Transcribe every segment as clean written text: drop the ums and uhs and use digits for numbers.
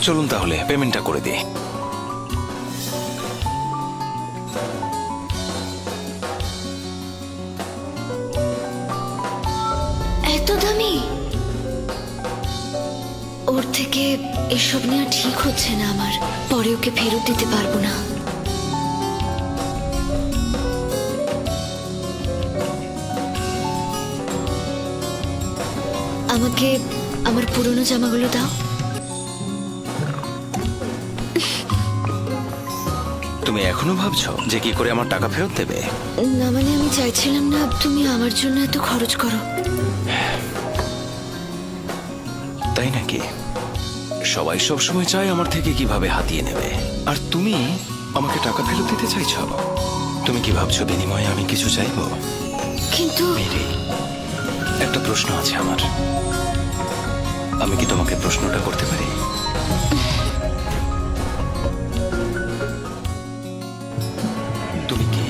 চলুন তাহলে পেমেন্টটা করে দিই। এত দামি? ওর থেকে এসব নেওয়া ঠিক হচ্ছে না আমার। পরে ওকে ফেরত দিতে পারবো না। আমাকে আমার পুরনো জামাগুলো দাও। তুমি এখনো ভাবছো যে কি করে আমার টাকা ফেরত দেবে? না মানে আমি চাইছিলাম না তুমি আমার জন্য এত খরচ করো। তাই নাকি? সবাই সব সময় চায় আমার থেকে কিভাবে হাতিয়ে নেবে, আর তুমি আমাকে টাকা ফেরত দিতে চাইছো? তুমি কি ভাবছো বিনিময়ে আমি কিছু চাইবো? কিন্তু মেরি, একটা প্রশ্ন আছে আমার। আমি কি তোমাকে প্রশ্নটা করতে পারি? তুমি কি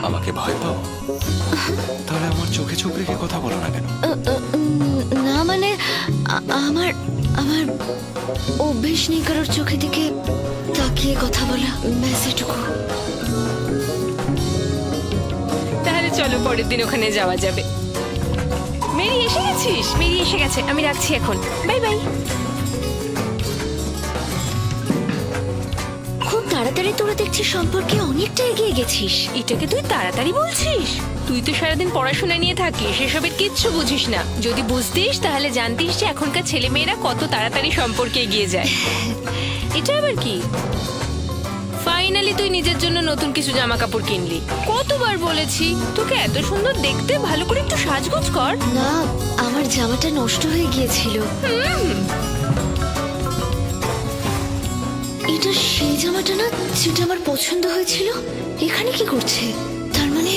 আমাকে ভয় পাও? তাহলে আমার চোখে চোখ রেখে কথা বলো না কেন? না মানে আমার আমার অভ্যেস নেই কারোর চোখের দিকে তাকিয়ে কথা বলা, ব্যাস এটুকু। তাহলে চলো পরের দিন ওখানে যাওয়া যাবে। মেরি এসে গেছিস? মেরি এসে গেছে, আমি রাখছি এখন, বাই বাই। খুব তাড়াতাড়ি তোরা দেখছি সম্পর্কে অনেকটা এগিয়ে গেছিস। এটাকে তুই তাড়াতাড়ি বলছিস? তুই তো সারাদিন পড়াশোনা নিয়ে থাকিস, সেসবের কিচ্ছু বুঝিস না। যদি বুঝতিস তাহলে জানতিস যে এখনকার ছেলেমেয়েরা কত তাড়াতাড়ি সম্পর্কে এগিয়ে যায়। এটা আবার কি? ফাইনালি তুই নিজের জন্য নতুন কিছু জামা কাপড় কিনলি। কতবার বলেছি তোকে এত সুন্দর দেখতে, ভালো করে একটু সাজগোজ কর। না, আমার জামাটা নষ্ট হয়ে গিয়েছিল। এটা সেই জামাটা না যেটা আমার পছন্দ হয়েছিল। এখানে কি করছে? তার মানে